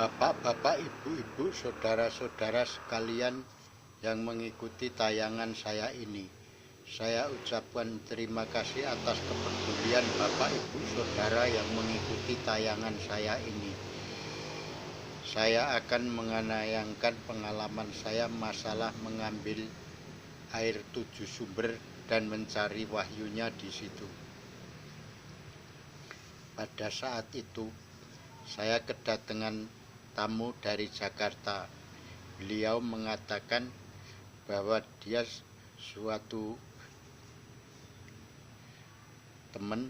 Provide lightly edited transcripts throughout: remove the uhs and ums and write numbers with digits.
Bapak-bapak, ibu-ibu, saudara-saudara sekalian yang mengikuti tayangan saya ini. Saya ucapkan terima kasih atas kepedulian Bapak, Ibu, Saudara yang mengikuti tayangan saya ini. Saya akan mengenayangkan pengalaman saya masalah mengambil air 7 sumber dan mencari wahyunya di situ. Pada saat itu, saya kedatangan tamu dari Jakarta. Beliau mengatakan bahwa dia suatu teman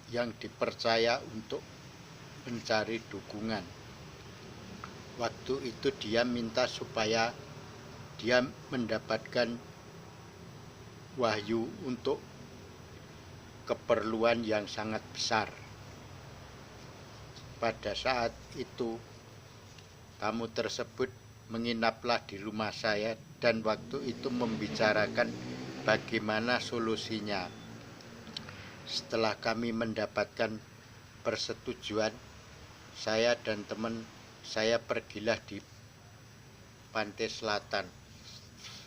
yang dipercaya untuk mencari dukungan. Waktu itu dia minta supaya dia mendapatkan wahyu untuk keperluan yang sangat besar. Pada saat itu tamu tersebut menginaplah di rumah saya dan waktu itu membicarakan bagaimana solusinya. Setelah kami mendapatkan persetujuan, saya dan teman saya pergilah di pantai selatan.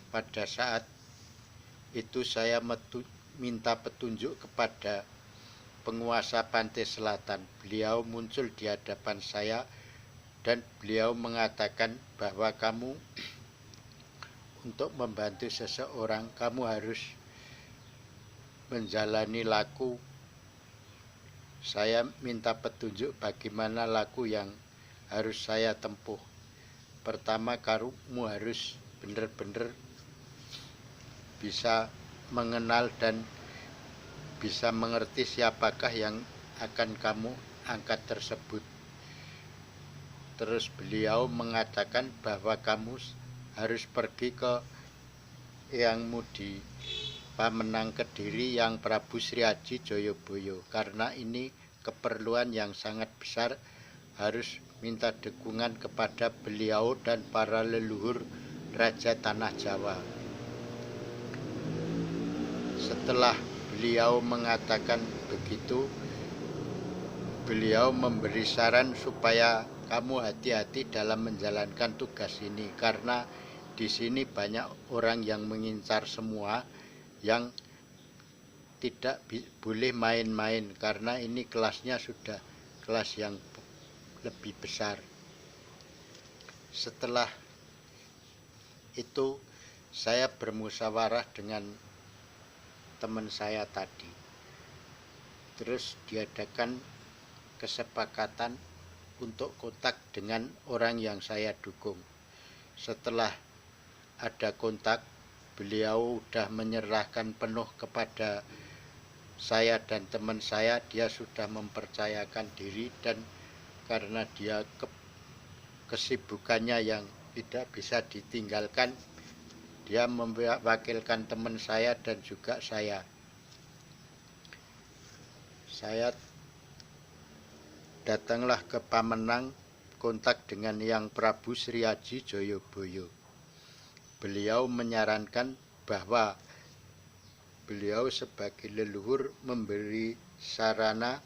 Pada saat itu saya minta petunjuk kepada penguasa pantai selatan. Beliau muncul di hadapan saya dan beliau mengatakan bahwa kamu untuk membantu seseorang, kamu harus menjalani laku. Saya minta petunjuk bagaimana laku yang harus saya tempuh. Pertama, kamu harus benar-benar bisa mengenal dan bisa mengerti siapakah yang akan kamu angkat tersebut. Terus beliau mengatakan bahwa kamu harus pergi ke Eyang Mudi Pamenang Kediri yang Prabu Sri Aji Joyoboyo, karena ini keperluan yang sangat besar, harus minta dukungan kepada beliau dan para leluhur Raja Tanah Jawa. Setelah beliau mengatakan begitu, beliau memberi saran supaya kamu hati-hati dalam menjalankan tugas ini, karena di sini banyak orang yang mengincar semua, yang tidak boleh main-main karena ini kelasnya sudah kelas yang lebih besar. Setelah itu saya bermusyawarah dengan teman saya tadi. Terus diadakan kesepakatan untuk kontak dengan orang yang saya dukung. Setelah ada kontak, beliau sudah menyerahkan penuh kepada saya dan teman saya. Dia sudah mempercayakan diri dan karena dia kesibukannya yang tidak bisa ditinggalkan, dia mewakilkan teman saya dan juga saya. Saya datanglah ke Pamenang, kontak dengan Yang Prabu Sri Aji Joyoboyo. Beliau menyarankan bahwa beliau sebagai leluhur memberi sarana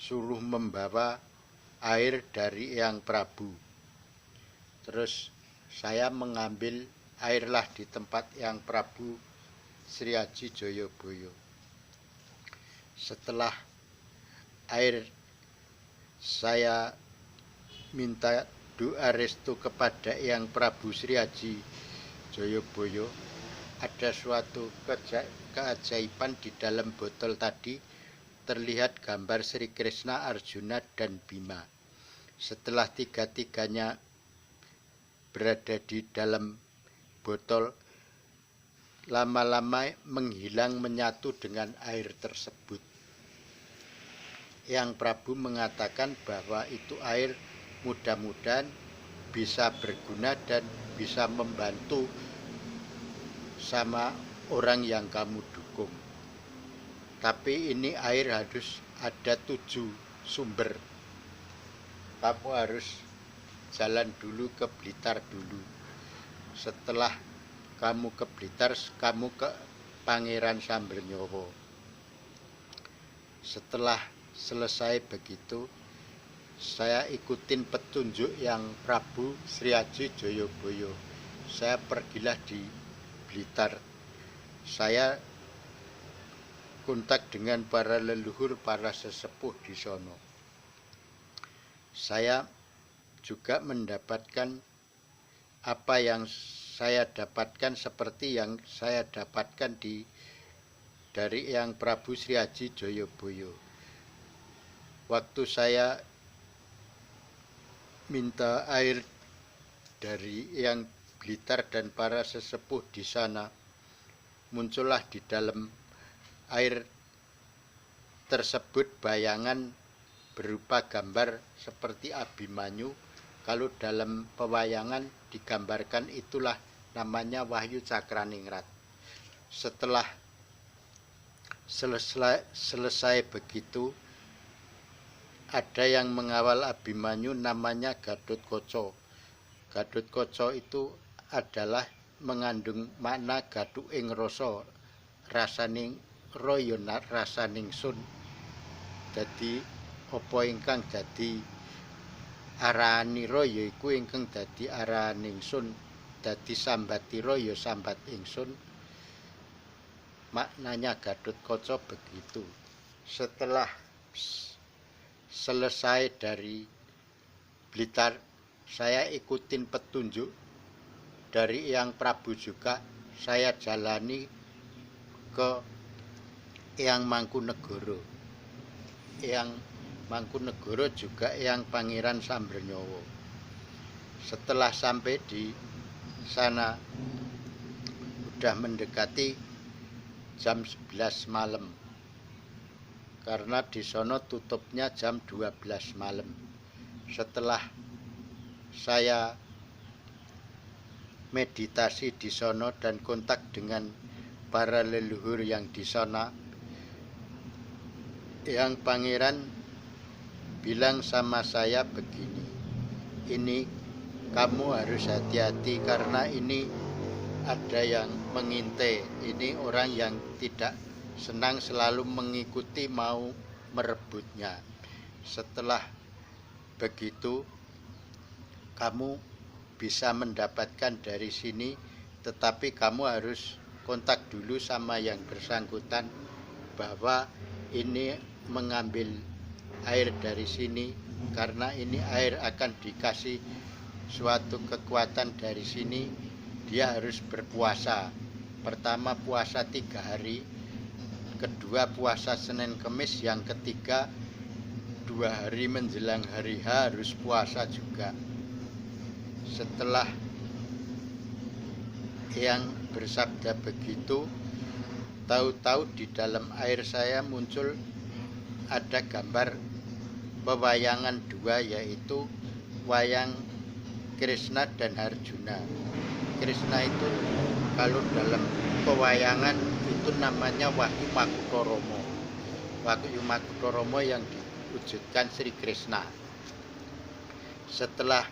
suruh membawa air dari Eyang Prabu. Terus saya mengambil airlah di tempat Eyang Prabu Sri Aji Joyoboyo. Setelah air, saya minta doa restu kepada Eyang Prabu Sri Aji Joyoboyo. Ada suatu keajaiban di dalam botol tadi, terlihat gambar Sri Krishna, Arjuna, dan Bima. Setelah tiga-tiganya berada di dalam botol, lama-lama menghilang menyatu dengan air tersebut. Eyang Prabu mengatakan bahwa itu air mudah-mudahan bisa berguna dan bisa membantu sama orang yang kamu dukung. Tapi ini air harus ada 7 sumber. Kamu harus jalan dulu ke Blitar dulu. Setelah kamu ke Blitar, kamu ke Pangeran Sambernyowo. Setelah selesai begitu, saya ikutin petunjuk yang Prabu Sri Aji Joyoboyo. Saya pergilah di Blitar. Saya kontak dengan para leluhur, para sesepuh di sono. Saya juga mendapatkan apa yang saya dapatkan seperti yang saya dapatkan dari yang Prabu Sri Aji Joyoboyo. Waktu saya minta air dari yang Blitar dan para sesepuh di sana, muncullah di dalam air tersebut bayangan berupa gambar seperti Abimanyu. Kalau dalam pewayangan digambarkan, itulah namanya Wahyu Cakraningrat. Setelah selesai begitu, ada yang mengawal Abimanyu namanya Gatotkaca. Gatotkaca itu adalah mengandung makna gaduk ing rasa, rasaning royo rasaning sun. Dadi apa ingkang dadi arahanira yaiku ingkang dadi arahaning sun, dadi sambatira ya sambat ingsun. Maknanya Gatotkaca begitu. Setelah selesai dari Blitar, saya ikutin petunjuk dari Eyang Prabu juga. Saya jalani ke Eyang Mangkunegara. Eyang Mangkunegara juga Eyang Pangeran Sambernyawa. Setelah sampai di sana, udah mendekati jam 11 malam. Karena di sono tutupnya jam 12 malam. Setelah saya meditasi di sono dan kontak dengan para leluhur yang di sana, yang Pangeran bilang sama saya begini, ini kamu harus hati-hati karena ini ada yang mengintai. Ini orang yang tidak senang, selalu mengikuti, mau merebutnya. Setelah begitu, kamu bisa mendapatkan dari sini, tetapi kamu harus kontak dulu sama yang bersangkutan bahwa ini mengambil air dari sini, karena ini air akan dikasih suatu kekuatan dari sini. Dia harus berpuasa. Pertama puasa 3 hari, kedua puasa Senin Kemis, yang ketiga 2 hari menjelang hari H harus puasa juga. Setelah yang bersabda begitu, tahu-tahu di dalam air saya muncul ada gambar pewayangan 2, yaitu wayang Krishna dan Arjuna. Krishna itu kalau dalam pewayangan itu namanya Wahyu Makutharama. Wahyu Makutharama yang diwujudkan Sri Krishna. Setelah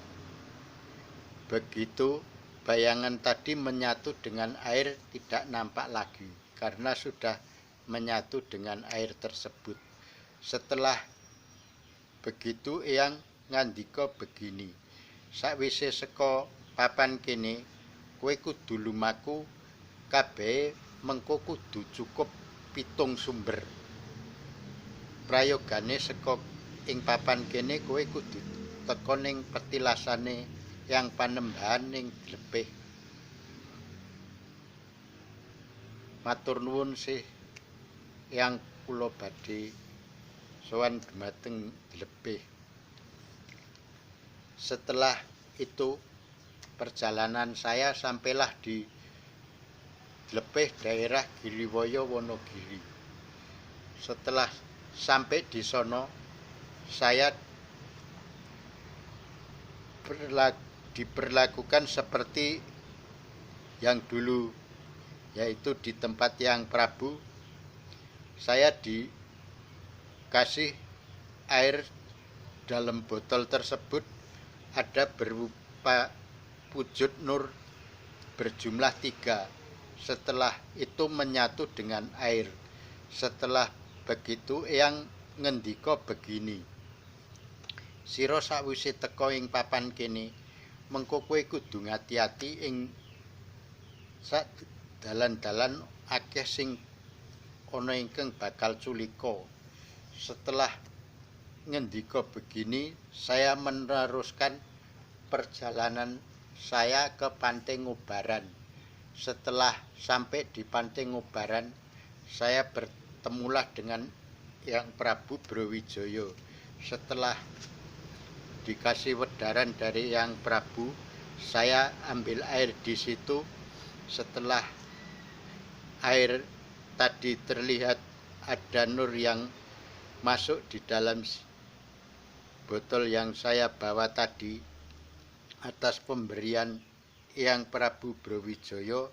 begitu, bayangan tadi menyatu dengan air tidak nampak lagi karena sudah menyatu dengan air tersebut. Setelah begitu Eyang ngandika begini, sakwise saka papan kene kowe kudu lumaku kabeh, mengko kudu cukup 7 sumber. Prayogane saka ing papan kene kowe kudu teka ning petilasane yang Panembahan ning Dlepih. Matur nuwun sih yang kula badhe sowan dumateng Dlepih. Setelah itu perjalanan saya sampailah di Dlepih, daerah Giriwaya Wonogiri. Setelah sampai di sono, saya diperlakukan seperti yang dulu, yaitu di tempat yang Prabu. Saya dikasih air dalam botol tersebut, ada berupa wujud nur berjumlah 3. Setelah itu menyatu dengan air. Setelah begitu Eyang ngendika begini, sira sakwise teka ing papan kene mengko kowe kudu ngati-ati ing sak dalan-dalan akeh sing ana ingkang bakal culika. Setelah ngendika begini, saya meneruskan perjalanan saya ke Pantai Ngubaran. Setelah sampai di Pantai Ngubaran, saya bertemulah dengan Yang Prabu Brawijaya. Setelah dikasih wedaran dari Yang Prabu, saya ambil air di situ. Setelah air tadi terlihat ada nur yang masuk di dalam botol yang saya bawa tadi atas pemberian Yang Prabu Brawijaya,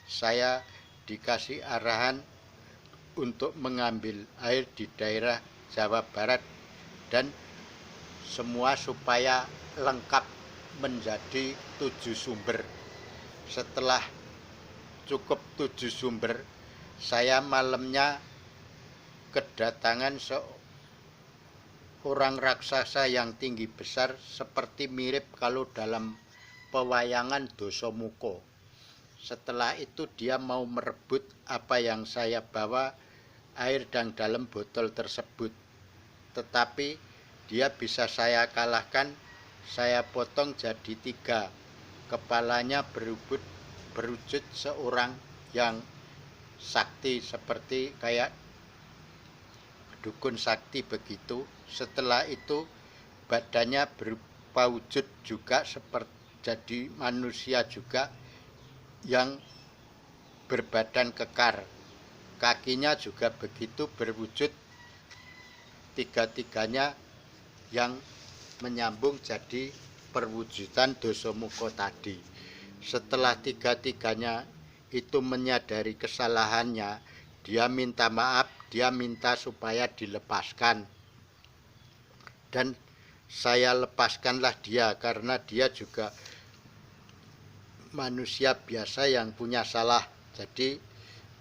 saya dikasih arahan untuk mengambil air di daerah Jawa Barat dan semua supaya lengkap menjadi 7 sumber. Setelah cukup 7 sumber, saya malamnya kedatangan seorang raksasa yang tinggi besar seperti mirip kalau dalam pewayangan Dasamuka. Setelah itu dia mau merebut apa yang saya bawa, air dan dalam botol tersebut. Tetapi dia bisa saya kalahkan. Saya potong jadi 3. Kepalanya berwujud seorang yang sakti seperti kayak dukun sakti begitu. Setelah itu badannya berupa wujud juga seperti jadi manusia juga yang berbadan kekar. Kakinya juga begitu berwujud, 3-tiganya yang menyambung jadi perwujudan Dasamuka tadi. Setelah 3-tiganya itu menyadari kesalahannya, dia minta maaf, dia minta supaya dilepaskan. Dan saya lepaskanlah dia karena dia juga manusia biasa yang punya salah. Jadi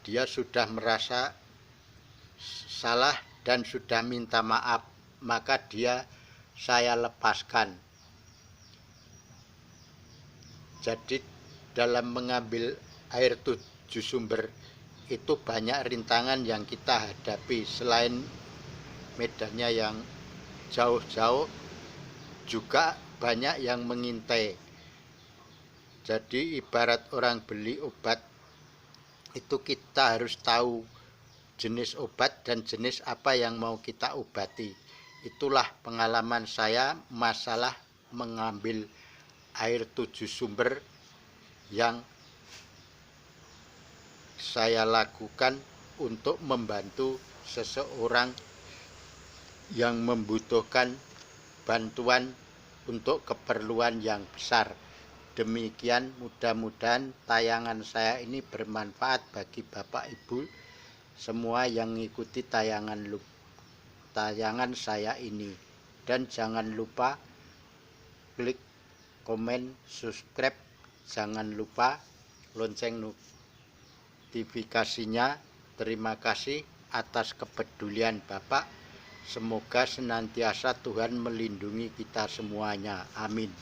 dia sudah merasa salah dan sudah minta maaf, maka saya lepaskan. Jadi dalam mengambil air 7 sumber itu banyak rintangan yang kita hadapi. Selain medannya yang jauh-jauh, juga banyak yang mengintai. Jadi ibarat orang beli obat, itu kita harus tahu jenis obat dan jenis apa yang mau kita obati. Itulah pengalaman saya masalah mengambil air 7 sumber yang saya lakukan untuk membantu seseorang yang membutuhkan bantuan untuk keperluan yang besar. Demikian, mudah-mudahan tayangan saya ini bermanfaat bagi Bapak Ibu semua yang mengikuti tayangan saya ini. Dan jangan lupa klik, komen, subscribe, jangan lupa lonceng notifikasinya. Terima kasih atas kepedulian Bapak. Semoga senantiasa Tuhan melindungi kita semuanya. Amin.